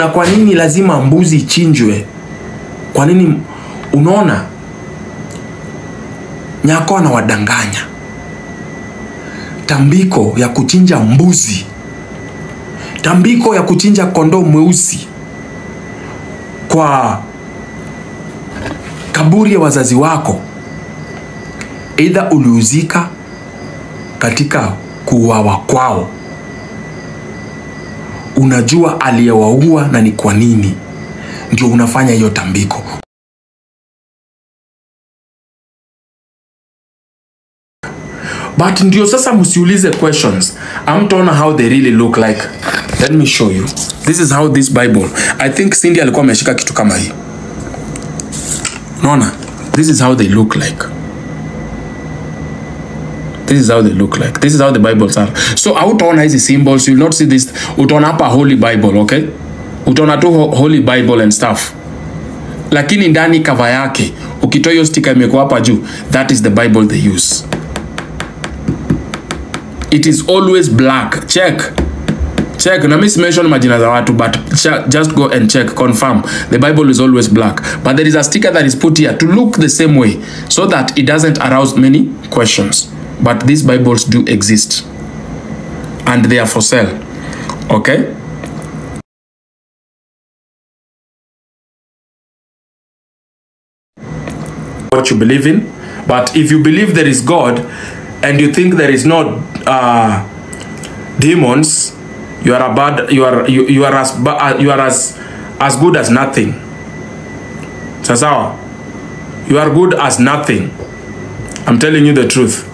Na kwa nini lazima mbuzi ichinjwe? Kwa nini? Unaona, Nyako anawadanganya. Tambiko ya kuchinja mbuzi, tambiko ya kuchinja kondoo mweusi kwa kaburi ya wazazi wako, either uliuzika katika kuuawa kwao. Unajua aliyewaua na ni kwa nini, ndio unafanya hiyo tambiko. But ndio sasa msiulize questions. Amtaona how they really look like. Let me show you. This is how this Bible. I think Cindy alikuwa ameshika kitu kama hii. Unaona? This is how they look like. This is how they look like. This is how the Bibles are. So utaona hizi symbols, you will not see this. Utaona hapa Holy Bible, okay? Utaona tu Holy Bible and stuff. Lakini ndani cover yake, ukitoa hiyo sticker imekuwa hapa juu, that is the Bible they use. It is always black. Check. Na miss mention majina za watu, but just go and check, confirm. The Bible is always black. But there is a sticker that is put here to look the same way, so that it doesn't arouse many questions. But these Bibles do exist. And they are for sale. Okay? What you believe in. But if you believe there is God, and you think there is not demons, you are a bad, you are as good as nothing. Sasa, you are good as nothing. I'm telling you the truth.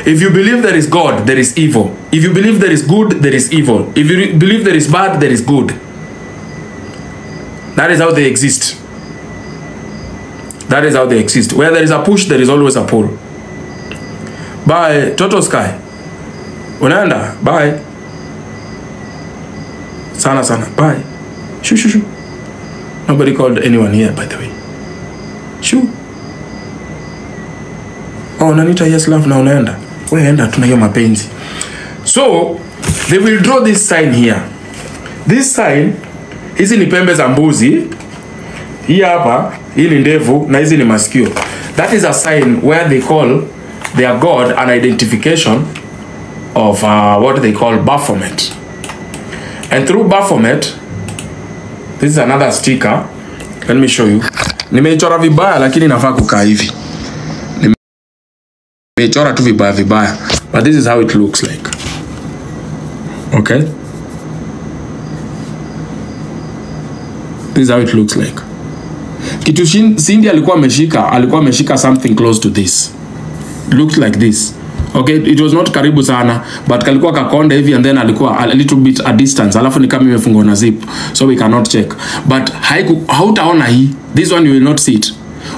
If you believe there is God, there is evil. If you believe there is good, there is evil. If you believe there is bad, there is good. That is how they exist. That is how they exist. Where there is a push, there is always a pull. Bye, Toto Sky. Unaenda? Bye. Sana. Bye. Shoo. Nobody called anyone here, by the way. Shoo. Oh, nanita yes love na unaenda. Wewe enda, tuna hiyo mapenzi. So, they will draw this sign here. This sign, hizi ni pembe za mbuzi. Hii hapa, hii ni ndevu na hizi ni masikio. That is a sign where they call their God an identification of what they call Baphomet. And through Baphomet, this is another sticker. Let me show you. Nimeichora vibaya lakini nafaa kukaa hivi. Nimeichora tu vibaya. But this is how it looks like. Okay? This is how it looks like. Kitu Cindy alikuwa ameshika something close to this. Looked like this. Okay, it was not karibu sana, but kalikuwa kakonde hivi, and then alikuwa a little bit a distance. Alafu ni kama imefungwa na zip, so we cannot check. But hautaona hii. This one you will not see it.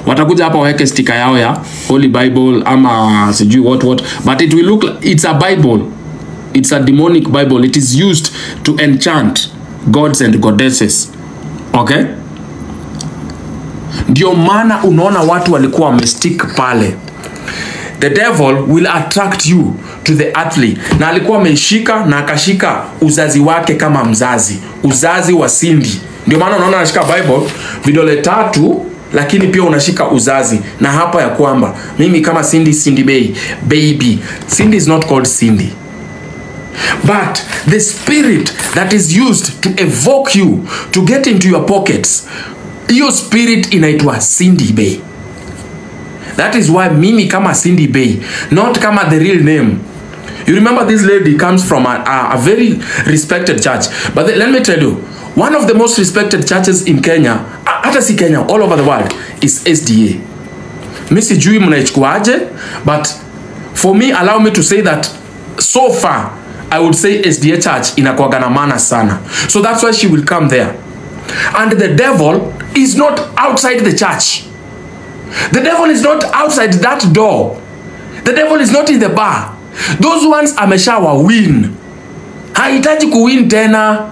Watakuja hapa waweke sticker yao ya Holy Bible ama sijui what, but it will look like it's a Bible. It's a demonic Bible. It is used to enchant gods and goddesses. Okay? Ndio maana unaona watu walikuwa wamestick pale. The devil will attract you to the earthly. Na alikuwa ameshika na akashika uzazi wake kama mzazi. Uzazi wa Cindy. Ndio maana unaona anashika Bible vidole 3, lakini pia unashika uzazi. Na hapa ya kwamba mimi kama Cindy baby. Cindy is not called Cindy. But the spirit that is used to evoke you, to get into your pockets, your spirit inaitwa Cindy Bay. That is why mimi kama Cindy Bay, not kama the real name. You remember this lady comes from a very respected church. But let me tell you, one of the most respected churches in Kenya, hata si Kenya, all over the world, is SDA. Mimi sijui mnaichukuaje, but for me, allow me to say that so far, I would say SDA church inakuwaga na maana sana. So that's why she will come there. And the devil is not outside the church. The devil is not outside that door. The devil is not in the bar. Those ones ameshawa win. Hahitaji kuwin tena.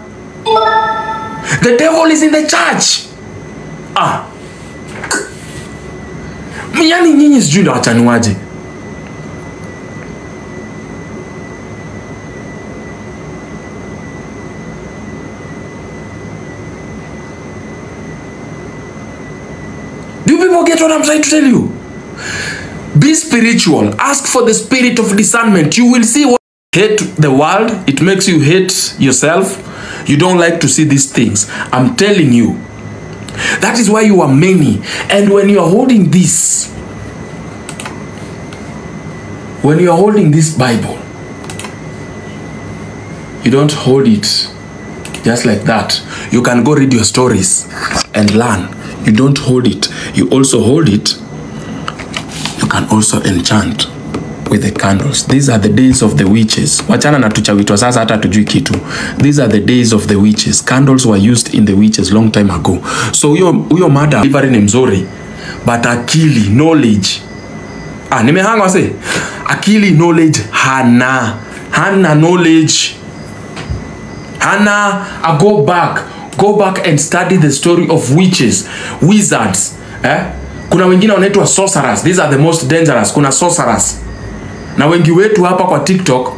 The devil is in the church. Yani nyinyi sijui na wachanuaje. get what I'm trying to tell you? Be spiritual. Ask for the spirit of discernment. You will see what hate the world. It makes you hate yourself. You don't like to see these things. I'm telling you. That is why you are many. And when you are holding this, Bible, you don't hold it just like that. You can go read your stories and learn. You don't hold it. You also hold it. You can also enchant with the candles. These are the days of the witches. Wachana na tuchawitwa sasa hata tujui kitu. These are the days of the witches. Candles were used in the witches long time ago. So huyo mada delivery ni mzuri, but akili, knowledge. Nimehanga wase. Akili, knowledge hana knowledge. Go back and study the story of witches, wizards. Kuna wengine wanaitwa sorcerers. These are the most dangerous. Kuna sorcerers. Na wengi wetu hapa kwa TikTok,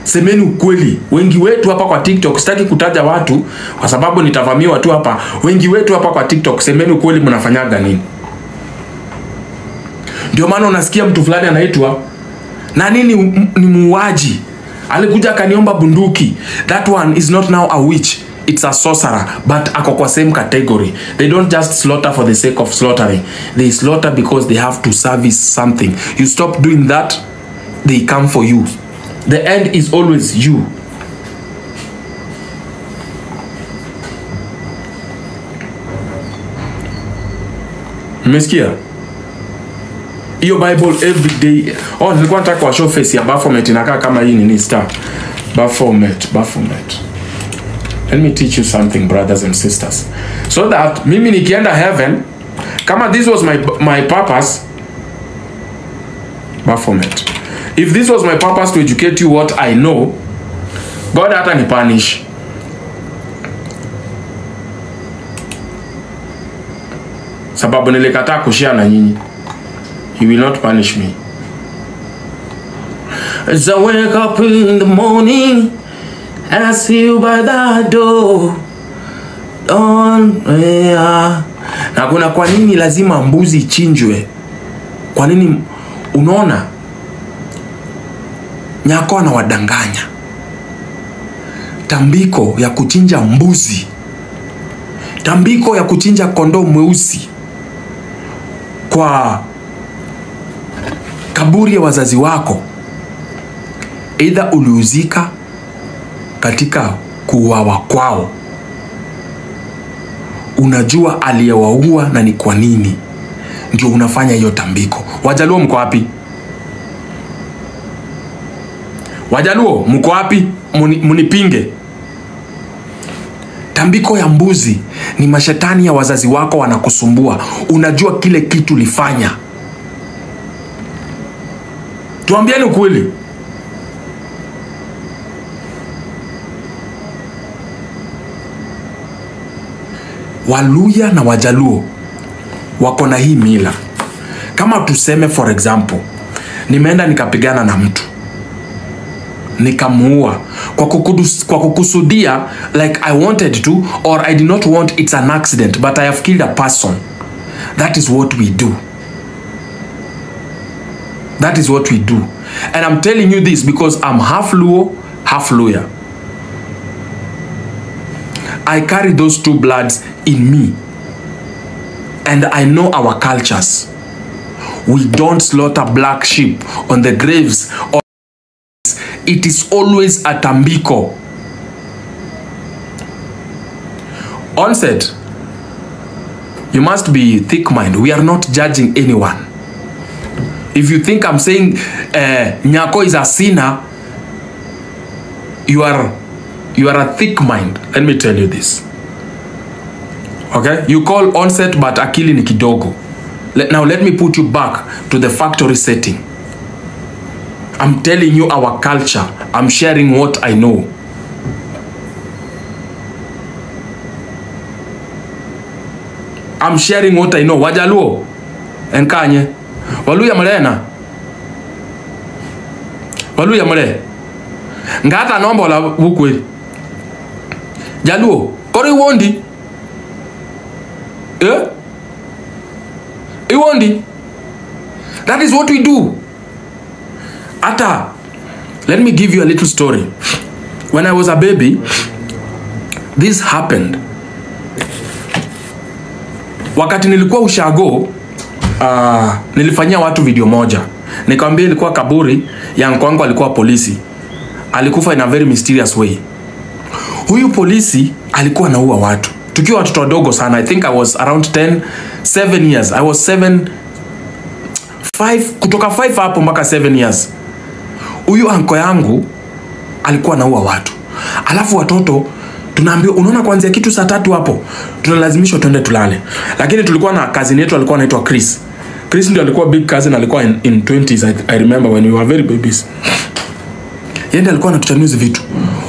semeni ukweli. Wengi wetu hapa kwa TikTok, sitaki kutaja watu kwa sababu nitavamiwa tu hapa. Wengi wetu hapa kwa TikTok, semeni ukweli, mnafanyaga nini? Ndio maana unasikia mtu fulani anaitwa na nini ni muuaji. Alikuja akaniomba bunduki. That one is not now a witch. It's a sorcerer, but ako kwa same category. They don't just slaughter for the sake of slaughtering. They slaughter because they have to service something. You stop doing that, they come for you. The end is always you. Mmesikia? Iyo Bible every day. Nilikuwa nataka kwa show face ya Baphomet inakaa kama hii ni star. Baphomet. Let me teach you something, brothers and sisters. So that mimi nikienda heaven, kama this was my purpose, Baphomet. If this was my purpose to educate you what I know, God hata ni punish. Sababu nilikataa kushare na nyinyi. He will not punish me. As I wake up in the morning and I see you by the door. Na kuna kwa nini lazima mbuzi ichinjwe? Kwa nini unaona? Nyako anawadanganya. Tambiko ya kuchinja mbuzi. Tambiko ya kuchinja kondoo mweusi kwa kaburi ya wazazi wako. Either uliuzika katika kuuawa kwao. Unajua aliyewaua na ni kwa nini. Ndio unafanya hiyo tambiko. Wajaluo mko wapi? Wajaluo mko wapi? Munipinge. Tambiko ya mbuzi ni mashetani ya wazazi wako wanakusumbua. Unajua kile kitu lifanya. Tuambieni ukweli. Waluya na Wajaluo wako na hii mila. Kama tuseme for example, nimeenda nikapigana na mtu, nikamuua kwa kukusudia, like I wanted to or I did not want, it's an accident, but I have killed a person. That is what we do. That is what we do. And I'm telling you this because I'm half Luo, half Luya. I carry those two bloods in me. And I know our cultures. We don't slaughter black sheep on the graves. It is always a tambiko. Onset, you must be thick-minded. We are not judging anyone. If you think I'm saying Nyako is a sinner, you are a thick mind. Let me tell you this. Okay? You call onset but akili ni kidogo. Now let me put you back to the factory setting. I'm telling you our culture. I'm sharing what I know. I'm sharing what I know. Wajaluo enkanye. Waluya mlena. Waluya mle. Ngata nombo la bukwe. Jaluo, kori wondi. Liwondi. That is what we do. Ata, let me give you a little story. When I was a baby, this happened. Wakati nilikuwa ushago, nilifanyia watu video moja. Nikamwambia ilikuwa kaburi ya nkwangu alikuwa polisi. Alikufa in a very mysterious way. Huyu polisi alikuwa anaua watu. Tukiwa watoto wadogo sana. I think I was around 7 years. I was 5, kutoka 5 hapo mpaka 7 years. Huyu anko yangu alikuwa anaua watu. Alafu watoto tunaambiwa unaona kuanzia kitu saa 3 hapo tunalazimishwa twende tulale. Lakini tulikuwa na cousin yetu alikuwa anaitwa Chris. Chris ndio alikuwa big cousin, alikuwa in 20s. I remember when we were very babies. Yeye alikuwa anatuchanuzi vitu.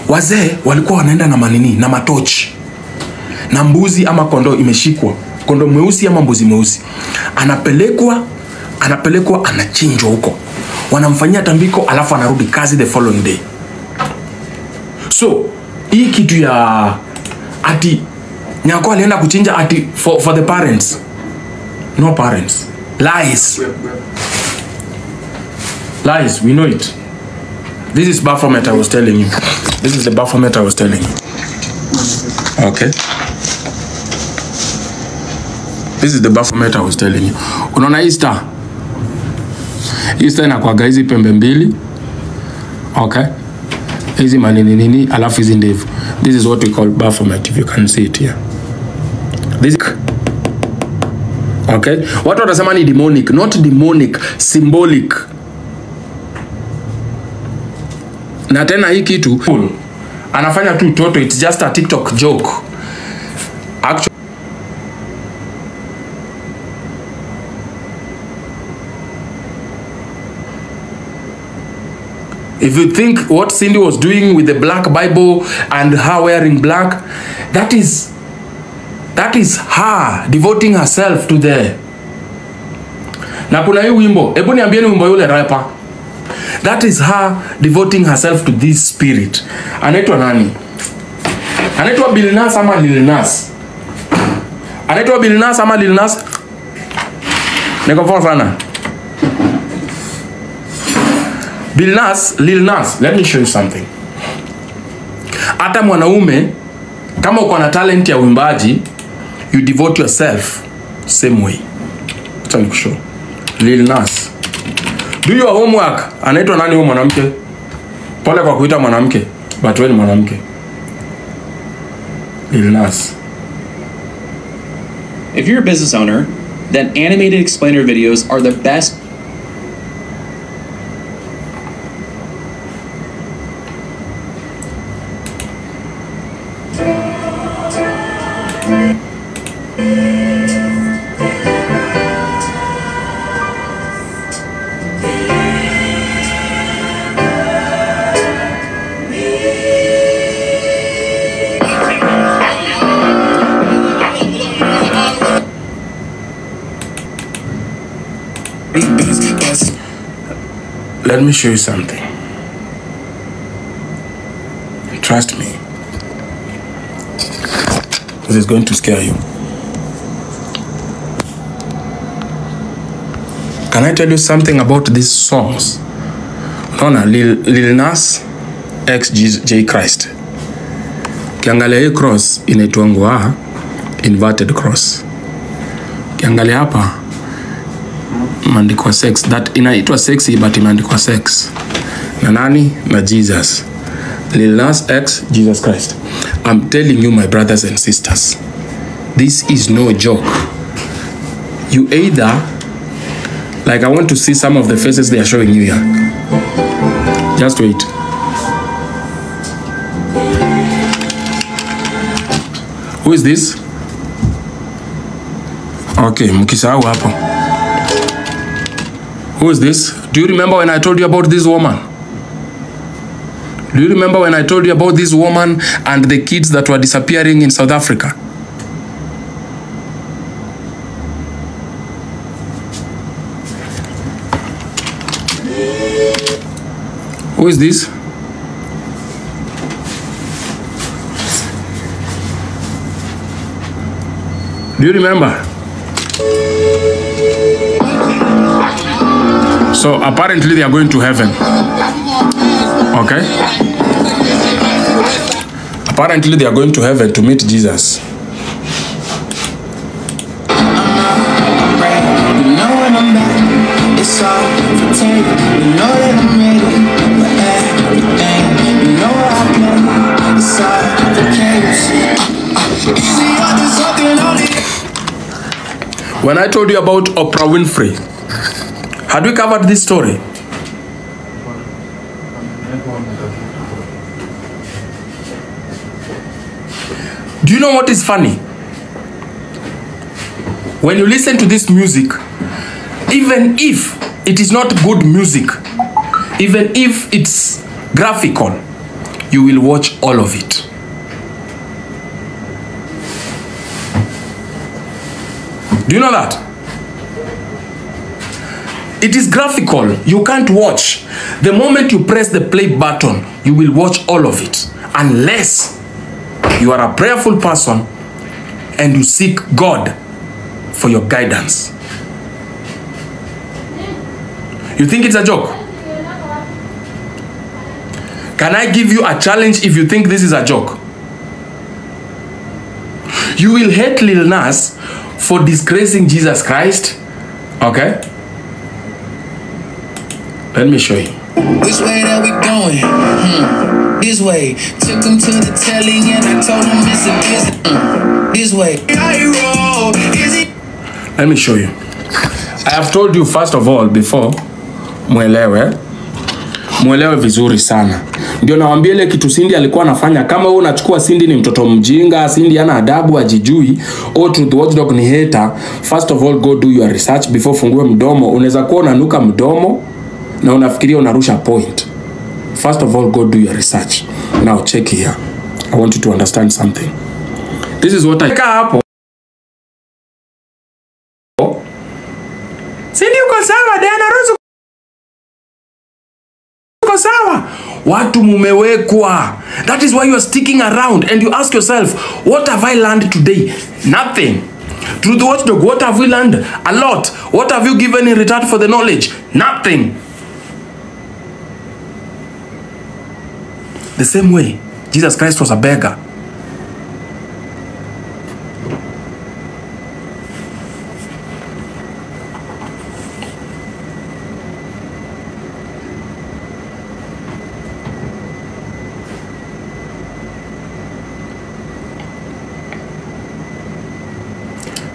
Wazee walikuwa wanaenda na manini na matochi. Na mbuzi ama kondoo imeshikwa. Kondoo mweusi ama mbuzi mweusi. Anapelekwa anachinjwa huko. Wanamfanyia tambiko alafu anarudi kazi the following day. So, hii kitu ya ati nyako alienda kuchinja ati for the parents. No parents. Lies. Lies, we know it. This is Baphomet I was telling you. This is the Baphomet I was telling you. Okay. This is the Baphomet I was telling you. Unaona Easter? Easter inakuwaga hizi pembe mbili. Okay. Hizi manini alafu hizi ndevu. This is what we call Baphomet, if you can see it here. This. Okay. Watu watasema ni demonic, not demonic, symbolic. Na tena hii kitu anafanya tu toto, it's just a TikTok joke. Actually, if you think what Cindy was doing with the black Bible and her wearing black, that is her devoting herself to the. Na kuna hii wimbo, hebu niambieni wimbo yule rapper. That is her devoting herself to this spirit. Anaitwa nani? Anaitwa Bill Nas ama Lil Nas? Anaitwa Bill Nas ama Lil Nas? Niko for sana. Bill Nas, Lil Nas, let me show you something. Hata mwanaume kama uko na talent ya uimbaji, you devote yourself same way. Acha nikushow. Lil Nas. Do your homework. Anaitwa nani huyo mwanamke? Pole kwa kuita mwanamke, but wewe ni mwanamke. Lil Nas. If you're a business owner, then animated explainer videos are the best. Let me show you something. Trust me. This is going to scare you. Can I tell you something about these songs? Unaona Lil Nas X J Christ. Kiangalia hii cross inaitwa inverted cross. Kiangalia hapa imeandikwa sex, that inaitwa sexy but imeandikwa sex. Na nani? Na Jesus. Lil Nas X Jesus Christ. I'm telling you, my brothers and sisters, this is no joke. You either, like, I want to see some of the faces they are showing you here. Just wait. Who is this? Okay, mkisahau hapo. Who is this? Do you remember when I told you about this woman? Do you remember when I told you about this woman and the kids that were disappearing in South Africa? Who is this? Do you remember? So apparently they are going to heaven. Okay? Apparently they are going to heaven to meet Jesus. When I told you about Oprah Winfrey, had we covered this story? Do you know what is funny? When you listen to this music, even if it is not good music, even if it's graphical, you will watch all of it. Do you know that? It is graphical. You can't watch. The moment you press the play button, you will watch all of it. Unless you are a prayerful person and you seek God for your guidance. You think it's a joke? Can I give you a challenge if you think this is a joke? You will hate Lil Nas for disgracing Jesus Christ. Okay? Let me show you. Which way that we going? This way. Took him to the telly and I told him it's a business. This way. Let me show you. I have told you first of all before, mwelewe vizuri sana. Ndio nawaambia ile kitu Cindy alikuwa anafanya. Kama wewe unachukua Cindy ni mtoto mjinga, Cindy hana adabu, ajijui, or to the Watchdog ni hater, first of all go do your research before fungue mdomo. Unaweza kuwa unanuka mdomo na unafikiria unarusha point. First of all go do your research. Now check here. I want you to understand something. This is what I hapo. Cindy uko sawa, Diana Rose uko sawa. Watu mumewekwa. That is why you are sticking around and you ask yourself, what have I learned today? Nothing. Through the Watchdog, what have we learned? A lot. What have you given in return for the knowledge? Nothing. The same way, Jesus Christ was a beggar.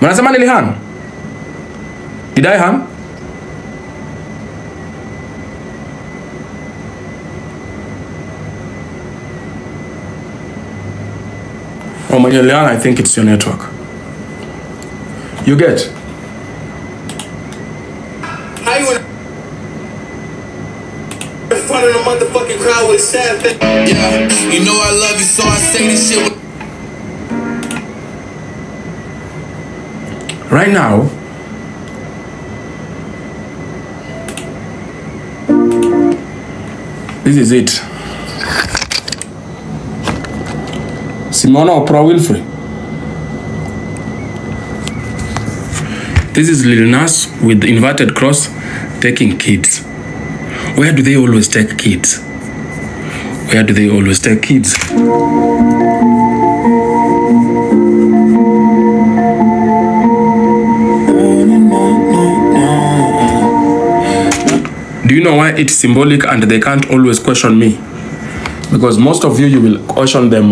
Manasema nilihan? Did I han? Oh, Manilian, I think it's your network. You get? How you in front of the motherfucking crowd with a sad thing? Yeah, you know I love you, so I say this shit with Right now, this is it. Simona Oprah Winfrey. This is Lil Nas with the inverted cross taking kids. Where do they always take kids? Where do they always take kids? Do you know why it's symbolic and they can't always question me? Because most of you will question them.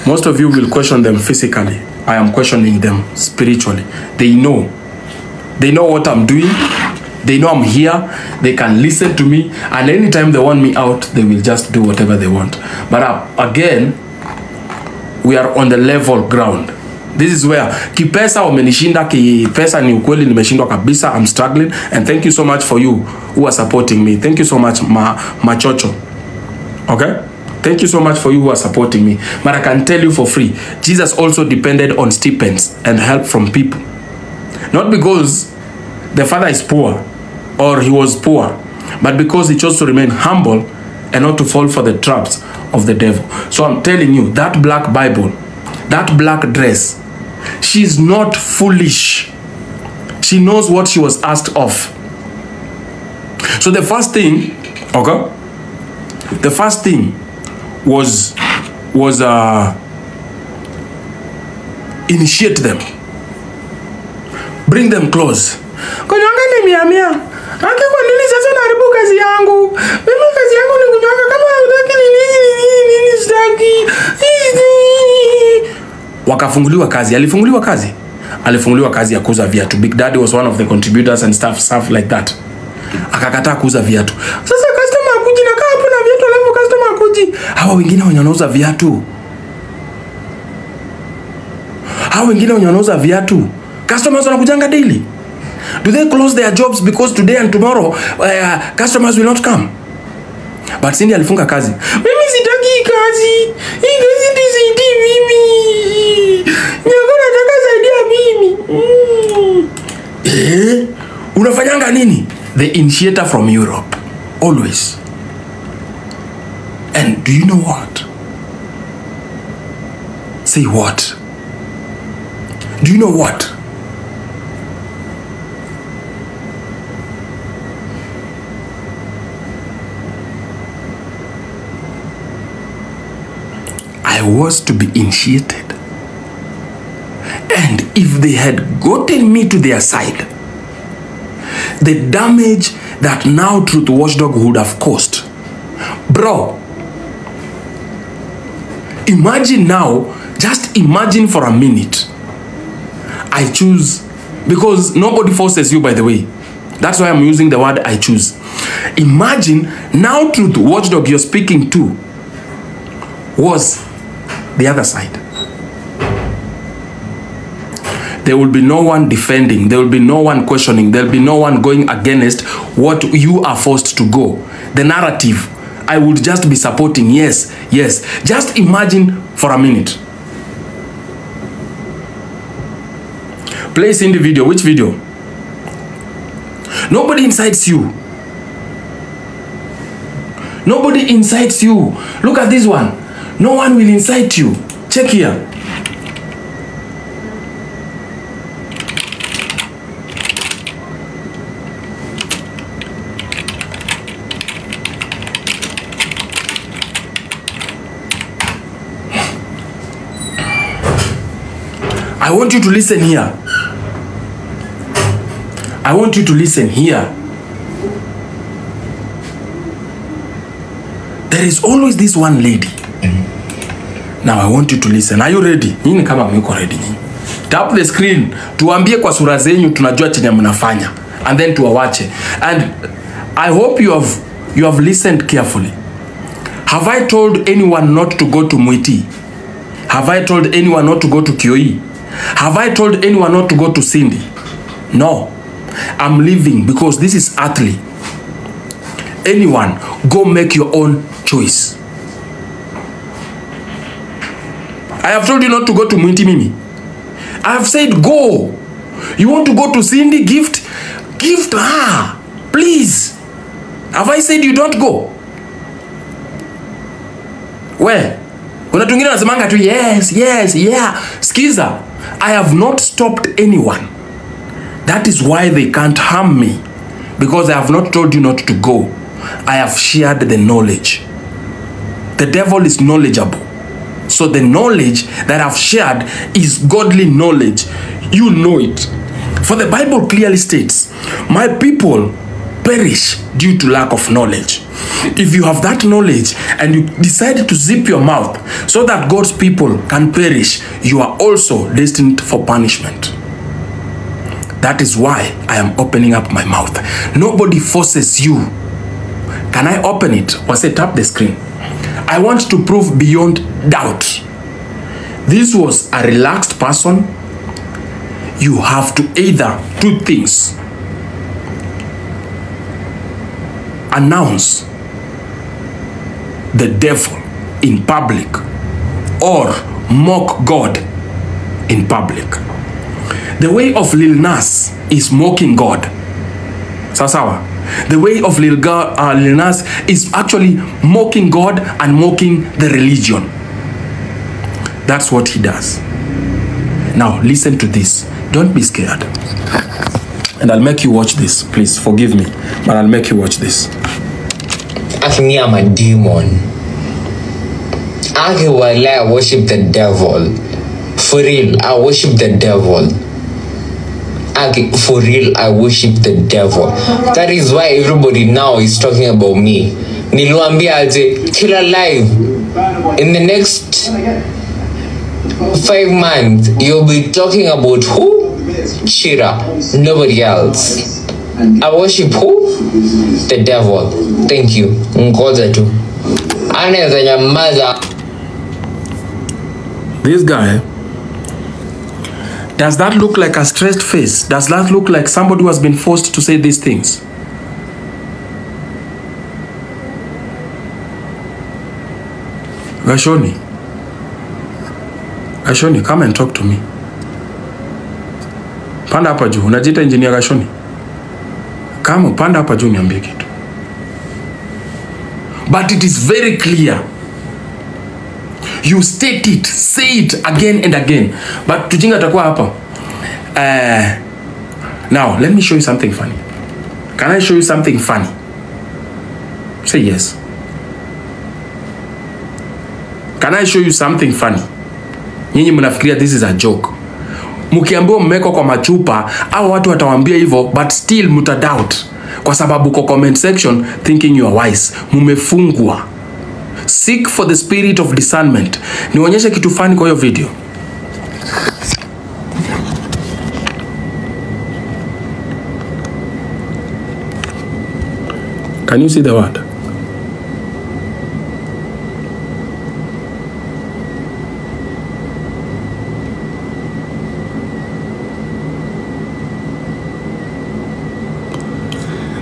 Most of you will question them physically. I am questioning them spiritually. They know what I'm doing. They know I'm here. They can listen to me. And anytime they want me out, they will just do whatever they want. But again, we are on the level ground. This is where kipesa umenishinda, kipesa ni ukweli nimeshindwa kabisa. I'm struggling, and thank you so much for you who are supporting me. Thank you so much, machocho. Okay? Thank you so much for you who are supporting me. But I can tell you for free, Jesus also depended on stipends and help from people. Not because the father is poor or he was poor, but because he chose to remain humble and not to fall for the traps of the devil. So I'm telling you, that black Bible, that black dress, she's not foolish. She knows what she was asked of. So the first thing, okay, the first thing was initiate them, bring them close. Kunyonga ni mia. Haki kwa nini sasa unaharibu kazi yangu? Mimi kazi yangu ni kunyonga, kama hutaki nini sitaki. Wakafunguliwa kazi. Alifunguliwa kazi ya kuuza viatu. Big Daddy was one of the contributors and stuff like that. Akakataa kuuza viatu. Sasa customer akuji na kaa hapo na viatu, alafu customer akuji. Hawa wengine wanauza viatu. Customers wanakujanga daily. Do they close their jobs because today and tomorrow customers will not come? But Cindy alifunga kazi. Mimi sitaki kazi. Hii kazi ndisaidii mimi. Nyakona nataka saidia mimi. Unafanyanga nini? The initiator from Europe. Always. And do you know what? Say what? Do you know what? I was to be initiated. And if they had gotten me to their side, the damage that now Truth Watchdog would have caused. Bro, imagine now, just imagine for a minute. I choose, because nobody forces you, by the way. That's why I'm using the word I choose. Imagine now Truth Watchdog you're speaking to was the other side. There will be no one defending. There will be no one questioning. There will be no one going against what you are forced to go. The narrative, I would just be supporting. Yes. Just imagine for a minute. Play in the video. Which video? Nobody incites you. Nobody incites you. Look at this one. No one will incite you. Check here. I want you to listen here. I want you to listen here. There is always this one lady. Now I want you to listen. Are you ready? Nini kama mko ready nyinyi? Tap the screen. Tuambie kwa sura zenyu tunajua chenye mnafanya. And then tuwawache. And I hope you have listened carefully. Have I told anyone not to go to Mwiti? Have I told anyone not to go to Kioi? Have I told anyone not to go to Cindy? No. I'm leaving because this is earthly. Anyone, go make your own choice. I have told you not to go to Mwiti Mimi. I have said go. You want to go to Cindy? Gift her. Please. Have I said you don't go? Where? Kuna tungine nasemanga tu yes, yeah. Skiza. I have not stopped anyone. That is why they can't harm me. Because I have not told you not to go. I have shared the knowledge. The devil is knowledgeable. So the knowledge that I've shared is godly knowledge. You know it. For the Bible clearly states, my people perish due to lack of knowledge. If you have that knowledge and you decide to zip your mouth so that God's people can perish, you are also destined for punishment. That is why I am opening up my mouth. Nobody forces you. Can I open it? Or say tap the screen. I want to prove beyond doubt. This was a relaxed person. You have to either two things. Announce the devil in public or mock God in public. The way of Lil Nas is mocking God. Sawa. The way of Lil Nas is actually mocking God and mocking the religion. That's what he does. Now listen to this. Don't be scared. And I'll make you watch this. Please forgive me, but I'll make you watch this. After me, I'm a demon. I worship the devil. For real, I worship the devil. For real, I worship the devil. That is why everybody now is talking about me. Niluambia aje, kila live. In the next 5 months, you'll be talking about who? Shira, nobody else. I worship who? The devil. Thank you. Ngoja tu. Anaweza nyamaza. This guy, does that look like a stressed face? Does that look like somebody who has been forced to say these things? Gashoni, come and talk to me. Panda hapa juu, unajiita engineer Gashoni. Kama panda hapa juu niambie kitu. But it is very clear. You state it, say it again and again. But tujinga atakuwa hapa. Now, let me show you something funny. Can I show you something funny? Say yes. Can I show you something funny? Nyinyi mnafikiria this is a joke. Mkiambiwa mmeko kwa machupa, au watu watawaambia hivyo, but still mtadoubt. Kwa sababu kwa comment section thinking you are wise. Mumefungwa. Seek for the spirit of discernment. Nionyeshe kitu funny kwa hiyo video. Can you see the word?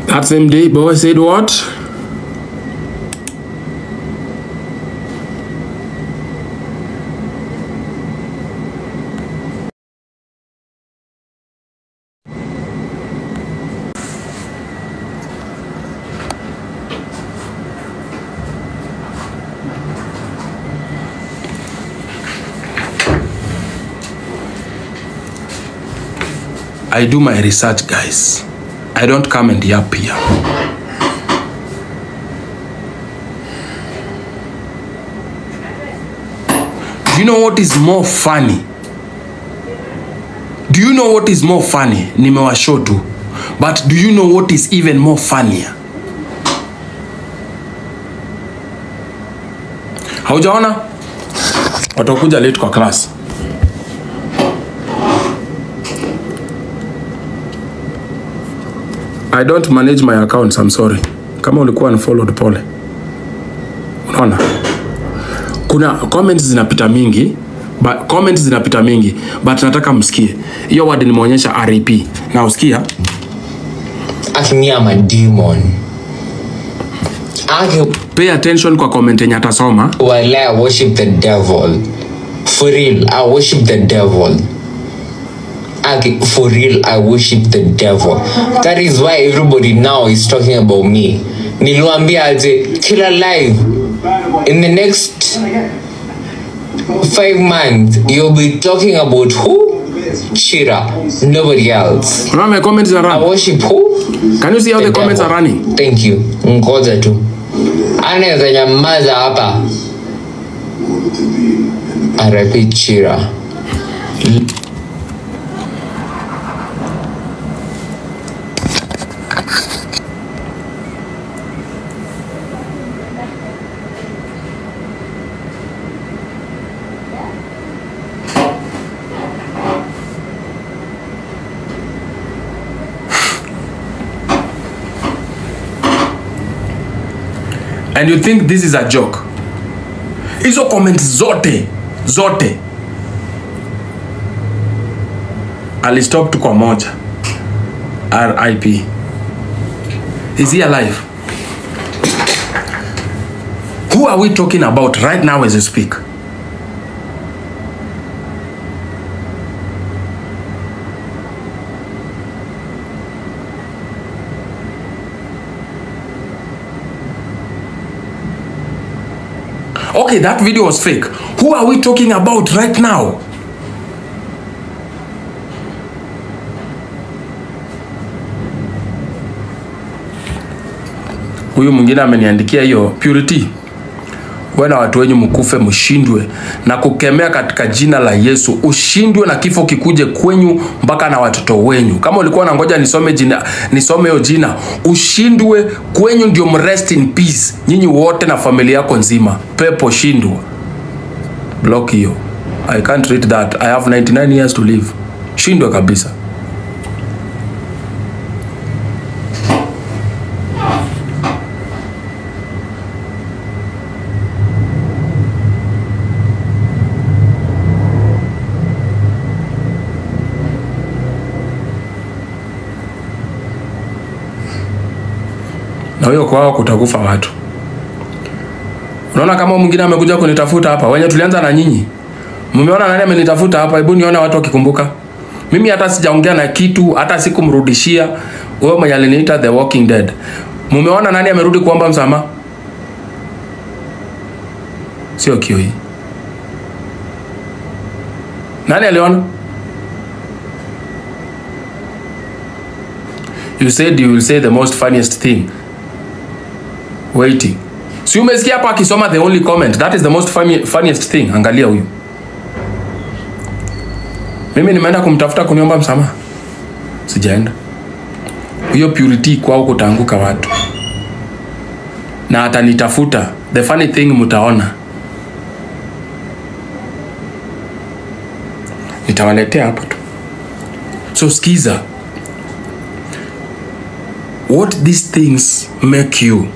That same day, boy said what? I do my research, guys. I don't come and yap here. Do you know what is more funny? Do you know what is more funny? Nimewashow tu. But do you know what is even more funnier? Haujaona? Watakuja late kwa class. I don't manage my accounts, I'm sorry. Kama ulikuwa unfollowed pole. Unaona? Kuna comments zinapita mingi, but nataka msikie. Hiyo word nimeonyesha RAP. Na usikia? Actually, I'm a demon. Pay attention kwa comment yenye atasoma. I worship the devil. For real, I worship the devil. For real, I worship the devil. That is why everybody now is talking about me. Niluambia aje, kila live. In the next 5 months, you'll be talking about who? Shira, nobody else. My comments are running. I worship who? Can you see how the comments are running? Thank you. Ngoja tu. Anaweza nyamaza hapa. I repeat, Shira. And you think this is a joke? Hizo comments zote alistop tu kwa moja. RIP. Is he alive? Who are we talking about right now as we speak? Okay, that video was fake. Who are we talking about right now? Huyu mwingine ameniandikia hiyo Purity. Wewe na watu wenyu mkufe mshindwe na kukemea katika jina la Yesu. Ushindwe na kifo kikuje kwenyu mpaka na watoto wenyu. Kama ulikuwa unangoja nisome hiyo jina, ushindwe kwenyu ndio mrest in peace. Nyinyi wote na familia yako nzima. Pepo shindwa. Block hiyo. I can't read that. I have 99 years to live. Shindwe kabisa. Na hiyo kwao kutakufa watu. Unaona kama mwingine amekuja kunitafuta hapa. Wenye tulianza na nyinyi. Mmeona nani amenitafuta hapa? Hebu nione watu wakikumbuka. Mimi hata sijaongea na kitu, hata sikumrudishia. Wewe mwenye aliniita the walking dead. Mmeona nani amerudi kuomba msamaha? Sio kio hii. Nani aliona? You said you will say the most funniest thing. Waiting. Si umesikia hapa akisoma the only comment. That is the most funniest thing. Angalia huyu. Mimi nimeenda kumtafuta kuniomba msamaha. Sijaenda. Hiyo Purity kwao kutaanguka watu. Na atanitafuta. The funny thing mtaona. Nitawaletea hapa tu. So skiza. What these things make you?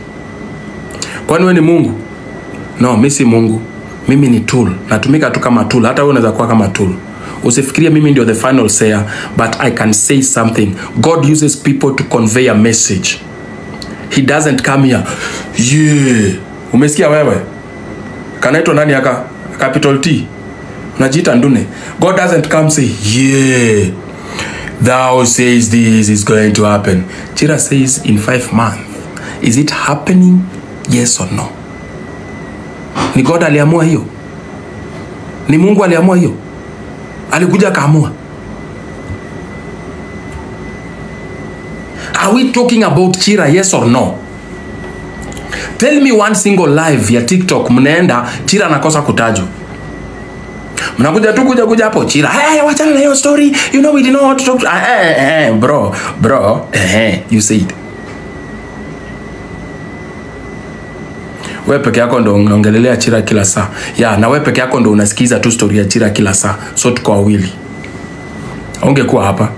Kwani wewe ni Mungu? No, mimi si Mungu. Mimi ni tool. Natumika tu kama tool. Hata wewe unaweza kuwa kama tool. Usifikirie mimi ndio the final sayer, but I can say something. God uses people to convey a message. He doesn't come here. Yeah. Umesikia wewe? Kanaitwa nani aka? Capital T. Unajiita ndune. God doesn't come say, yeah. Thou says this is going to happen. Chira says in 5 months. Is it happening? Yes or no? Ni God aliamua hiyo? Ni Mungu aliamua hiyo? Alikuja kaamua? Are we talking about Chira, yes or no? Tell me one single live ya TikTok mnaenda Chira anakosa kutajwa. Mnakuja tu kuja hapo Chira. Hey, wachana na hiyo story. You know we didn't know how to talk. Bro. You said. Wewe peke yako ndo unaongelelea Chira kila saa. Ya, na wewe peke yako ndo unasikiza tu story ya Chira kila saa. So tuko wawili. Ungekuwa hapa.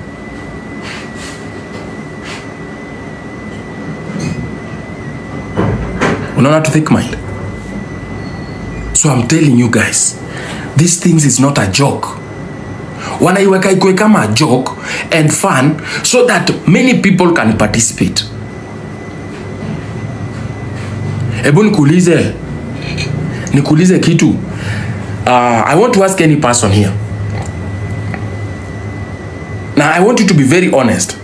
Unaona to think mind. So I'm telling you guys, these things is not a joke. Wanaiweka ikuwe kama a joke and fun so that many people can participate. Ebu nikuulize kitu. I want to ask any person here. Now I want you to be very honest.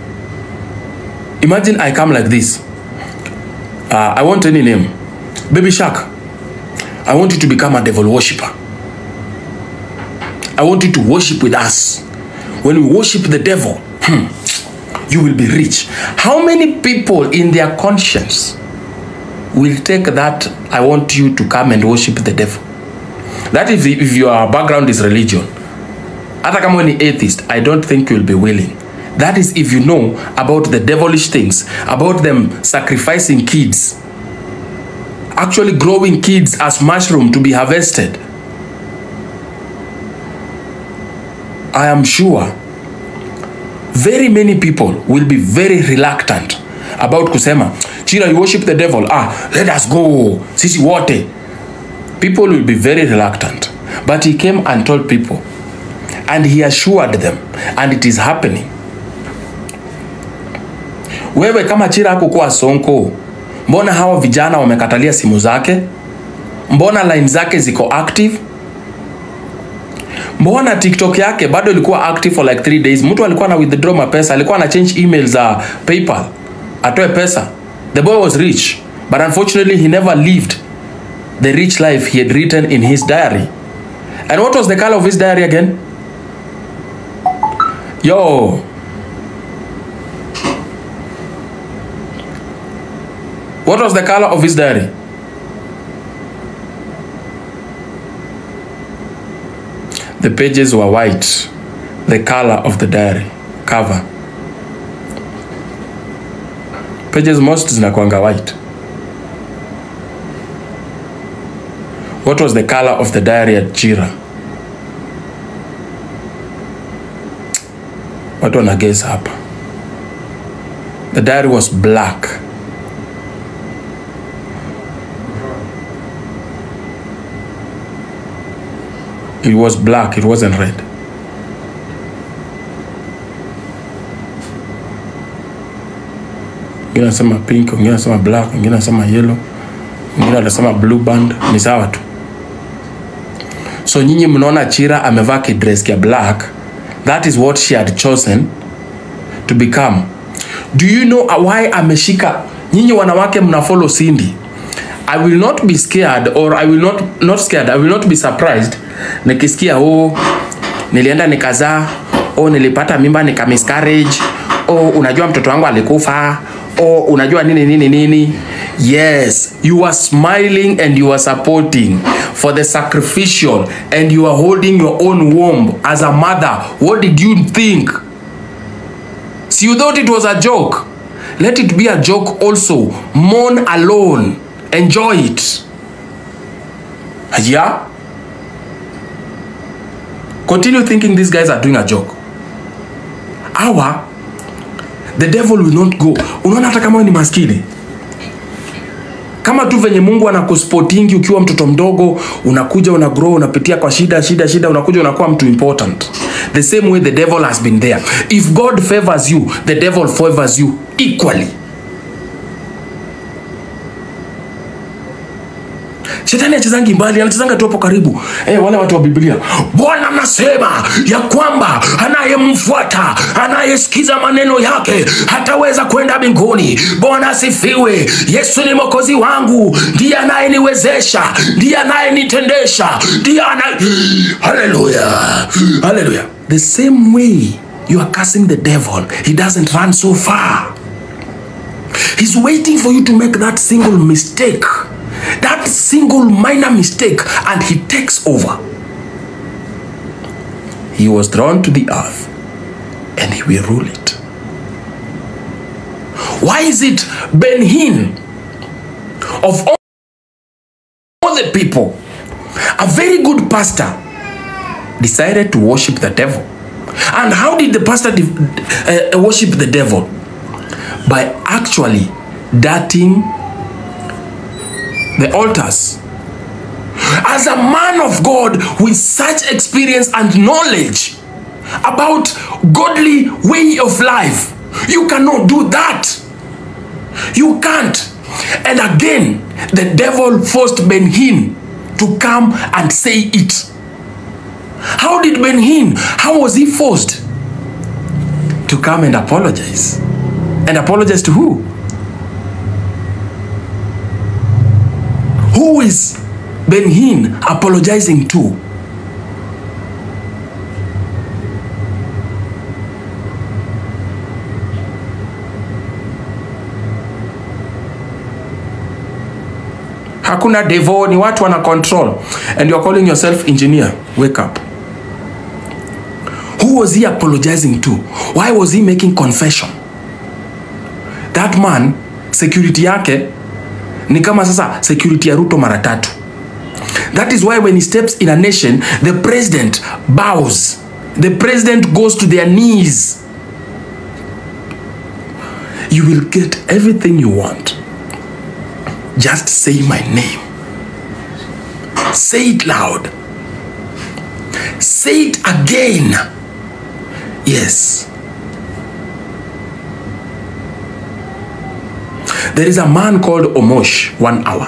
Imagine I come like this. I want any name. Baby Shark. I want you to become a devil worshipper. I want you to worship with us. When we worship the devil, you will be rich. How many people in their conscience will take that? I want you to come and worship the devil. That is if your background is religion. Hata kama ni atheist, I don't think you'll be willing. That is if you know about the devilish things, about them sacrificing kids, actually growing kids as mushroom to be harvested. I am sure very many people will be very reluctant about kusema, Chira, you worship the devil. Let us go. Sisi wote. People will be very reluctant. But he came and told people. And he assured them. And it is happening. Wewe kama Chira hakukuwa Sonko, mbona hawa vijana wamekatalia simu zake? Mbona line zake ziko active? Mbona TikTok yake bado ilikuwa active for like 3 days? Mtu alikuwa na withdraw mapesa, alikuwa na change emails za PayPal, atoe pesa. The boy was rich, but unfortunately he never lived the rich life he had written in his diary. And what was the color of his diary again? What was the color of his diary? The pages were white. The color of the diary cover. Pages most zinakuanga white. What was the color of the diary at Jira? What wana guess hapa? The diary was black. It was black, it wasn't red. Wengine wanasema pink, wengine wanasema black, wengine wanasema yellow, wengine wanasema blue band, ni sawa tu. So nyinyi mnaona Chira amevaa kidress kia black. That is what she had chosen to become. Do you know why ameshika? Nyinyi wanawake mna follow Cindy. I will not be scared, or I will not scared. I will not be surprised nikisikia nilienda nikazaa, nilipata mimba nika miscarriage, unajua mtoto wangu alikufa, unajua nini. Yes, you are smiling and you are supporting for the sacrificial, and you are holding your own womb as a mother. What did you think? So you thought it was a joke? Let it be a joke also. Mourn alone. Enjoy it. Yeah? Continue thinking these guys are doing a joke. The devil will not go. Unaona hata kama ni maskini. Kama tu venye Mungu anakusportingi ukiwa mtoto mdogo, unakuja unagrow, unapitia kwa shida, unakuja unakuwa mtu important. The same way the devil has been there. If God favors you, the devil favors you equally. Shetani achezangi mbali, anachezanga tu hapo karibu. Wale watu wa Biblia. Bwana anasema ya kwamba anayemfuata, anayesikiza maneno yake hataweza kwenda mbinguni. Bwana asifiwe. Yesu ni mwokozi wangu, ndiye anayeniwezesha, ndiye anayenitendesha, Hallelujah. Hallelujah. The same way you are cursing the devil, he doesn't run so far. He's waiting for you to make that single mistake. That single minor mistake, and he takes over. He was drawn to the earth, and he will rule it. Why is it Ben-Hin, of all the people, a very good pastor, decided to worship the devil? And how did the pastor worship the devil? By actually dirting the altars. As a man of God with such experience and knowledge about godly way of life, you cannot do that. You can't. And again, the devil forced Ben-Hin to come and say it. How did Ben-Hin, how was he forced to come and apologize? And apologize to who? Who is Ben-Hin apologizing to? Hakuna devil, ni watu wana control. And you're calling yourself engineer. Wake up. Who was he apologizing to? Why was he making confession? That man, security yake ni kama sasa security ya Ruto mara tatu. That is why when he steps in a nation, the president bows. The president goes to their knees. You will get everything you want. Just say my name. Say it loud. Say it again. Yes. There is a man called Omosh 1 hour.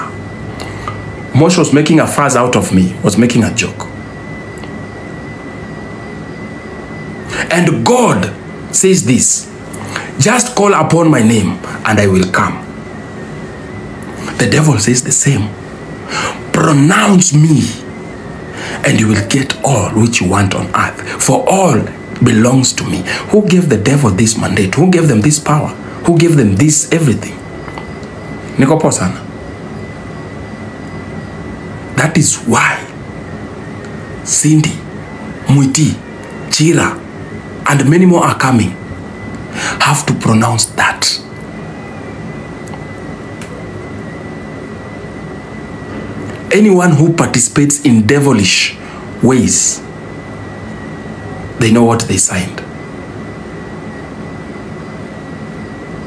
Omosh was making a fuss out of me, was making a joke. And God says this: just call upon my name and I will come. The devil says the same. Pronounce me and you will get all which you want on earth. For all belongs to me. Who gave the devil this mandate? Who gave them this power? Who gave them this everything? Niko poa sana. That is why Cindy, Muiti, Chira, and many more are coming, have to pronounce that. Anyone who participates in devilish ways, they know what they signed.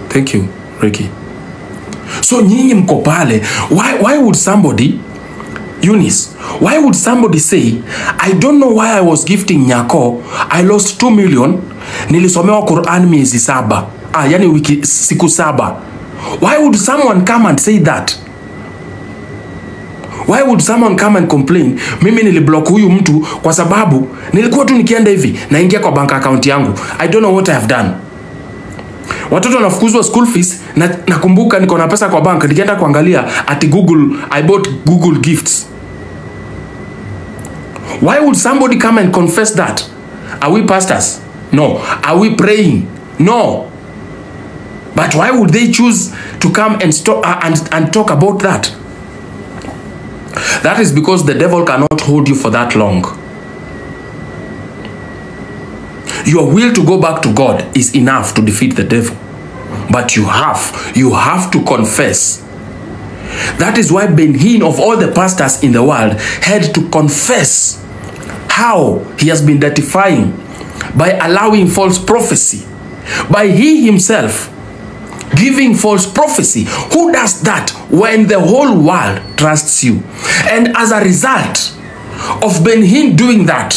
Thank you, Ricky. So nyinyi mko pale, why would somebody, Eunice, why would somebody say, I don't know why I was gifting Nyako, I lost 2 million, nilisomewa Quran miezi 7. Yani siku 7. Why would someone come and say that? Why would someone come and complain, mimi niliblock huyu mtu kwa sababu nilikuwa tu nikienda hivi naingia kwa bank account yangu. I don't know what I have done. Watoto wanafukuzwa school fees na nakumbuka niko na pesa kwa bank, nikienda kuangalia ati Google, I bought Google gifts. Why would somebody come and confess that? Are we pastors? No. Are we praying? No. But why would they choose to come and and talk about that? That is because the devil cannot hold you for that long. Your will to go back to God is enough to defeat the devil. But you have to confess. That is why Ben Hinn, of all the pastors in the world, had to confess how he has been identifying by allowing false prophecy, by he himself giving false prophecy. Who does that when the whole world trusts you? And as a result of Ben Hinn doing that,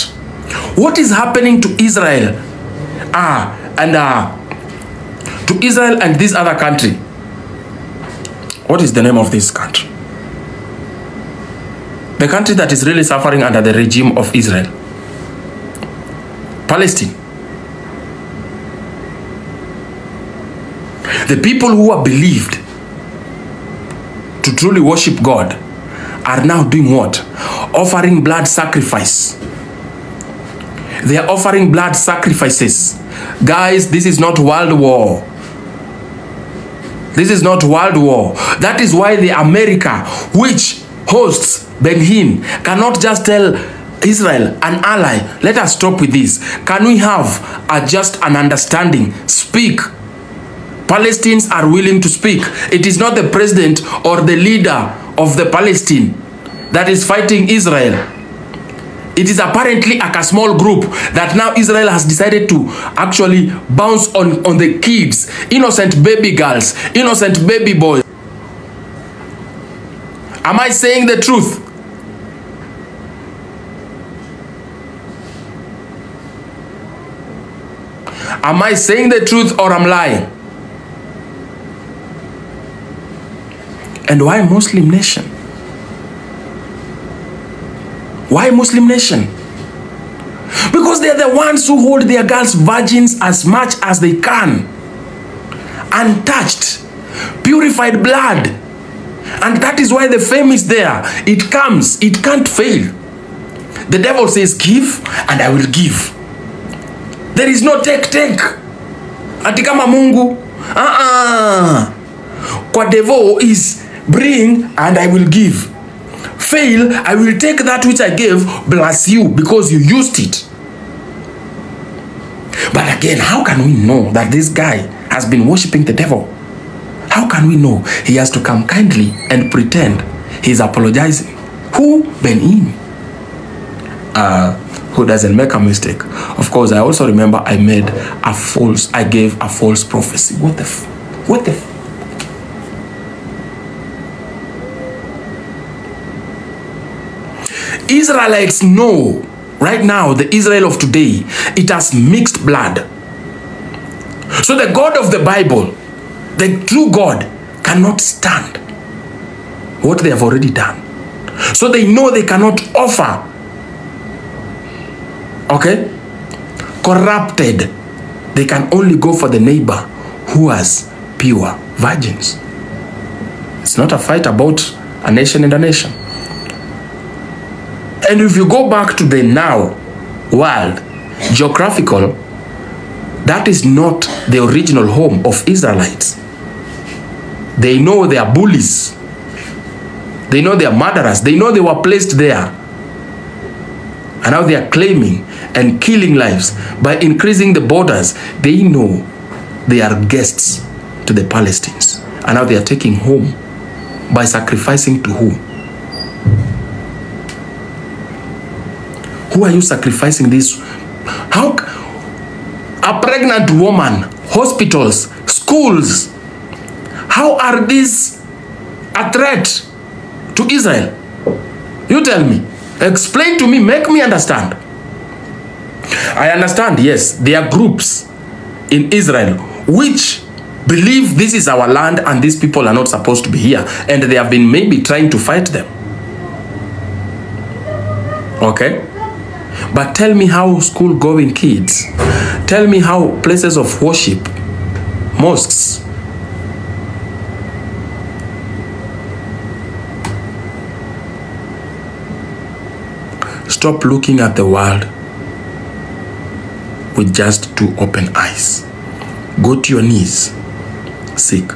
what is happening to Israel to Israel and this other country? What is the name of this country? The country that is really suffering under the regime of Israel. Palestine. The people who are believed to truly worship God are now doing what? Offering blood sacrifice. They are offering blood sacrifices. Guys, this is not world war. This is not world war. That is why the America, which hosts Ben Hinn, cannot just tell Israel, an ally, let us stop with this. Can we have just an understanding? Speak. Palestinians are willing to speak. It is not the president or the leader of the Palestine that is fighting Israel. It is apparently a small group that now Israel has decided to actually bounce on the kids, innocent baby girls, innocent baby boys. Am I saying the truth? Am I saying the truth or I'm lying? And why Muslim nation? Why Muslim nation? Because they are the ones who hold their girls virgins as much as they can. Untouched, purified blood. And that is why the fame is there. It comes, it can't fail. The devil says, give and I will give. There is no take. Ati kama Mungu. Kwa devil is bring and I will give. Fail, I will take that which I gave, bless you, because you used it. But again, how can we know that this guy has been worshiping the devil? How can we know? He has to come kindly and pretend he's apologizing. Who? Ben Hinn. Who doesn't make a mistake. Of course, I also remember I gave a false prophecy. What the Israelites know right now, the Israel of today, it has mixed blood. So the God of the Bible, the true God, cannot stand what they have already done. So they know they cannot offer, okay, corrupted. They can only go for the neighbor who has pure virgins. It's not a fight about a nation and a nation. And if you go back to the now world, geographical, that is not the original home of Israelites. They know they are bullies. They know they are murderers. They know they were placed there. And now they are claiming and killing lives by increasing the borders. They know they are guests to the Palestinians. And now they are taking home by sacrificing to who? Who are you sacrificing this? How? A pregnant woman, hospitals, schools. How are these a threat to Israel? You tell me. Explain to me. Make me understand. I understand, yes, there are groups in Israel which believe this is our land and these people are not supposed to be here. And they have been maybe trying to fight them. Okay? But tell me how school-going kids, tell me how places of worship, mosques, stop looking at the world with just two open eyes. Go to your knees, seek.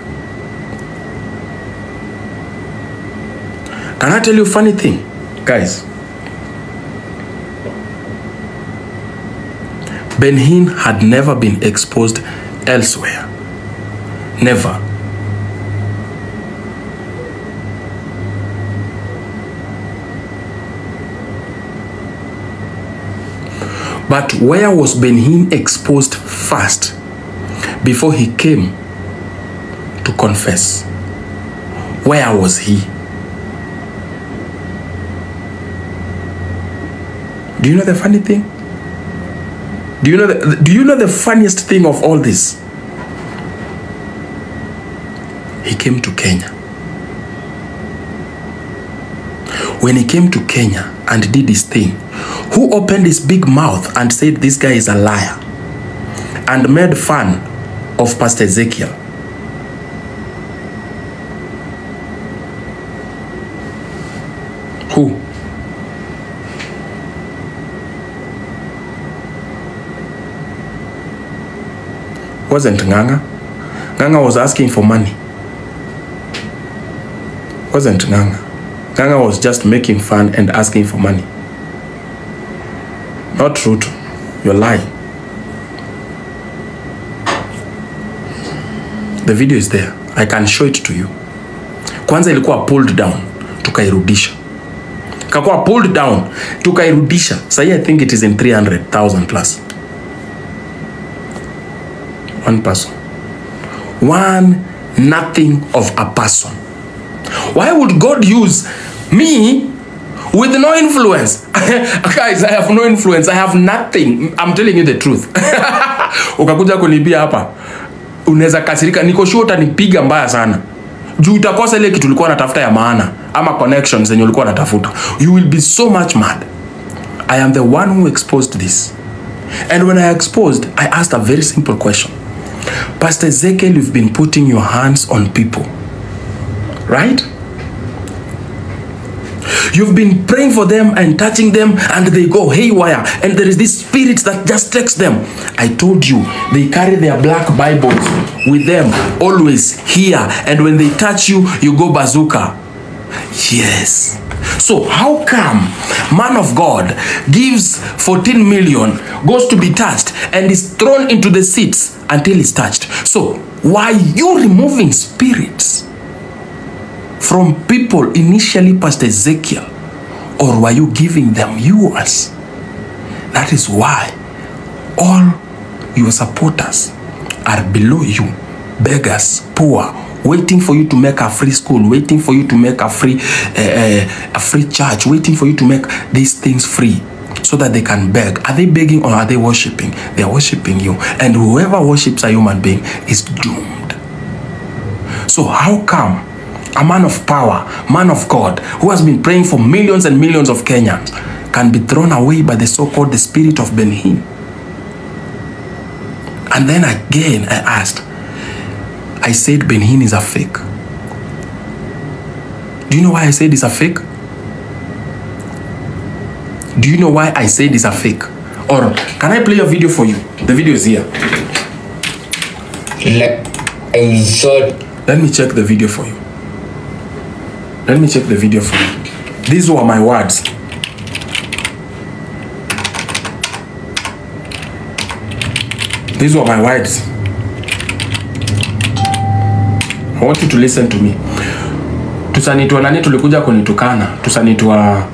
Can I tell you a funny thing, guys? Ben-Hinn had never been exposed elsewhere. Never. But where was Ben-Hinn exposed first before he came to confess? Where was he? Do you know the funny thing? Do you know the funniest thing of all this? He came to Kenya. When he came to Kenya and did his thing, who opened his big mouth and said this guy is a liar and made fun of Pastor Ezekiel? Who? Wasn't Nganga. Nganga was asking for money. Wasn't Nganga. Nganga was just making fun and asking for money. Not true. You're lying. The video is there. I can show it to you. Kwanza ilikuwa pulled down, tukairudisha. Kakuwa pulled down, tukairudisha. Sahi I think it is in 300,000 plus. One person. One nothing of a person. Why would God use me with no influence? Guys, I have no influence. I have nothing. I'm telling you the truth. Ukakuja kunibia hapa, unaweza kasirika. Niko sure utanipiga mbaya sana. Juu utakosa ile kitu ulikuwa unatafuta ya maana ama connections zenye ulikuwa unatafuta. You will be so much mad. I am the one who exposed this. And when I exposed, I asked a very simple question. Pastor Ezekiel, you've been putting your hands on people, right? You've been praying for them and touching them and they go haywire and there is this spirit that just takes them. I told you, they carry their black Bibles with them always here, and when they touch you, you go bazooka. Yes. So how come man of God gives 14 million, goes to be touched and is thrown into the seats until he's touched? So why are you removing spirits from people, initially Pastor Ezekiel, or were you giving them yours? That is why all your supporters are below you, beggars, poor, waiting for you to make a free school, waiting for you to make a free church, waiting for you to make these things free so that they can beg. Are they begging or are they worshiping? They are worshiping you. And whoever worships a human being is doomed. So how come a man of power, man of God, who has been praying for millions and millions of Kenyans, can be thrown away by the so-called the spirit of Ben-Hinn? And then again I asked, I said Ben-Hinn is a fake. Do you know why I said it's a fake? Do you know why I said it's a fake? Or can I play a video for you? The video is here. I thought Let me check the video for you. Let me check the video for you. These were my words. These were my words. I want you to listen to me. Tusanitwa nani tulikuja kunitukana? Tusanitwa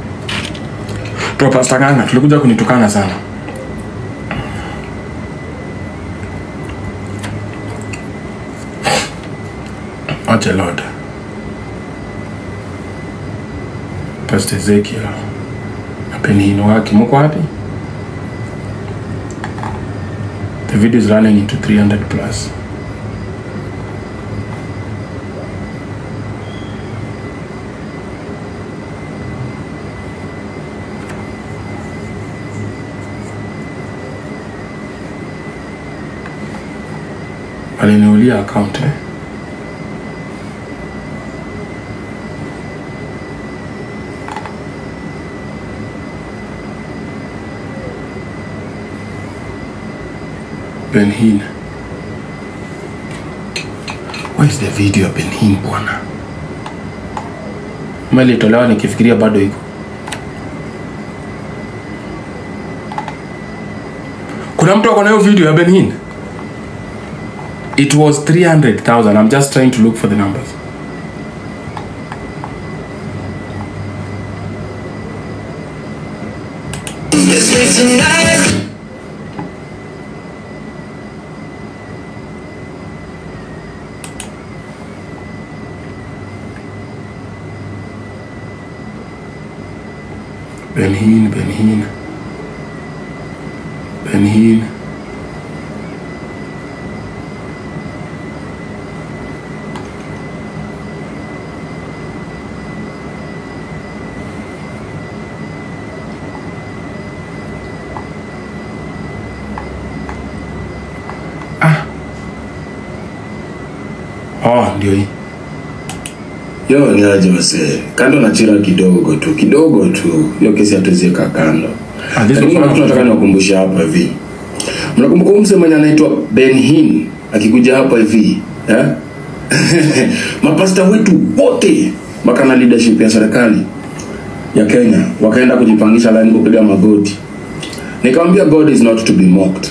Pastor Nganga tulikuja kunitukana sana. Acha Lord. Pastor Ezekiel. Penino wake mko wapi? The video is running into 300 plus. Aliniulia account Ben Hinn. Where is the video of Ben Hinn bwana? Mali tolewa nikifikiria bado iko. Kuna mtu akona hiyo video ya Ben Hinn? It was 300,000. I'm just trying to look for the numbers. Ben Hinn. Ndio hii. Yo ni aje wase. Kando na chira kidogo tu. Hiyo kesi hatuzieka kando. Lakini kuna kitu nataka niwakumbushe hapa hivi. Mnakumbuka msemo mwenye anaitwa Ben Hinn akikuja hapa hivi, mapasta wetu wote makana leadership ya serikali ya Kenya wakaenda kujipangisha line kupiga magoti. Nikamwambia God is not to be mocked.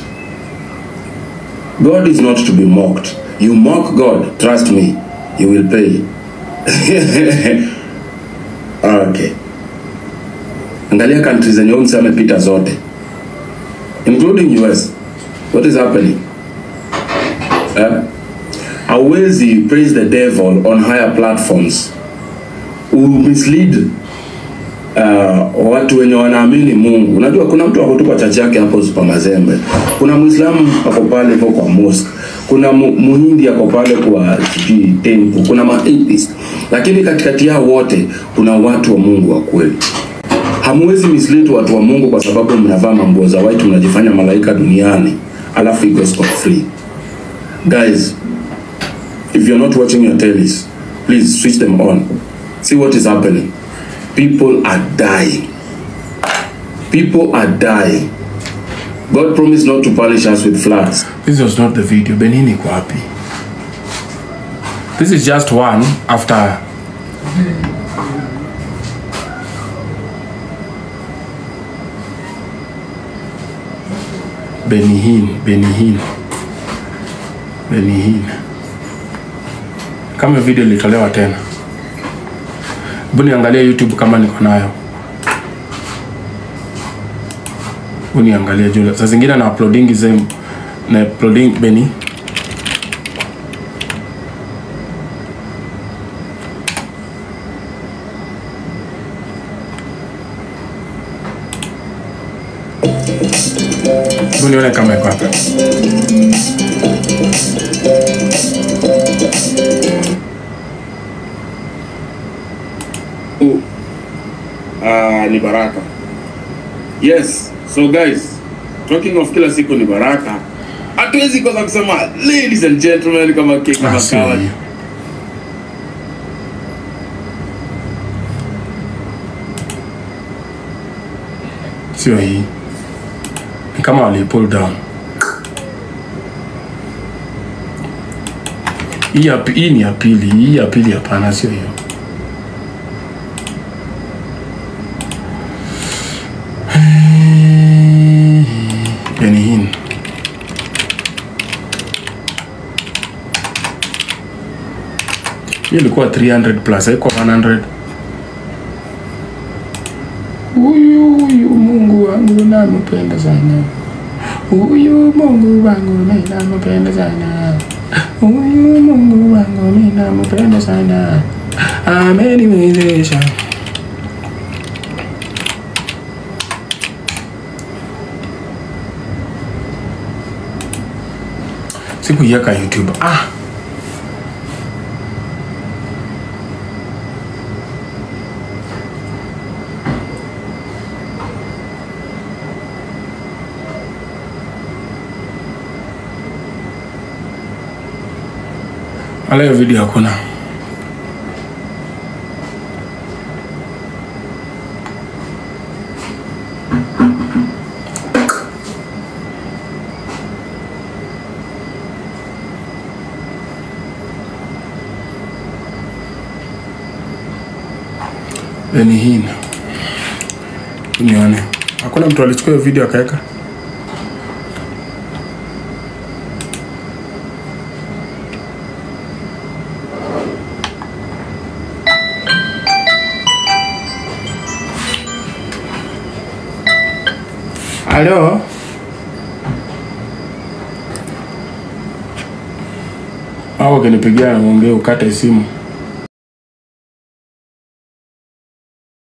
God is not to be mocked. You mock God, trust me, you will pay. Okay. Angalia countries zenye umse amepita zote, including US. What is happening? Hawezi praise the devil on higher platforms. Mislead watu wenye wanaamini Mungu. Unajua kuna mtu ako tu kwa church yake hapo Super Mazembe. Kuna Muislamu ako pale kwa mosque. Kuna Muhindi ako pale kwa temple. Kuna ma-atheist. Lakini katikati yao wote kuna watu wa Mungu wa kweli. Hamwezi mislead watu wa Mungu kwa sababu mnavaa manguo za white mnajifanya malaika duniani. Alafu iko scot free. Guys, if you're not watching your tellies, please switch them on. See what is happening. People are dying. People are dying. God promised not to punish us with floods. This was not the video. Ben Hinn iko wapi? This is just one after. Ben Hinn. Kama video ilitolewa tena. Buni angalia YouTube kama niko nayo. Buni angalia juu. Sasa zingine na uploading zem na uploading Beni. Buni ona kama iko hapa. Ni baraka. Yes, so guys, talking of kila siku ni baraka. Hatuwezi kosa kusema ladies and gentlemen kama kama kawa. Sio hii. Ni kama wali pull down. Hii ni ya pili. Hii ya pili hapana, sio hiyo. Yani hii. Hii ilikuwa 300 plus, haiko 100. Huyu Mungu wangu nampenda sana. Huyu Mungu wangu mimi nampenda sana. Huyu Mungu wangu mimi nampenda sana. Ameniwezesha. Sikuiweka YouTube. Aleo video hakuna. Ni hii. Nione. Hakuna mtu alichukua video akaweka. Halo? Au ukinipigia na muongee ukate simu.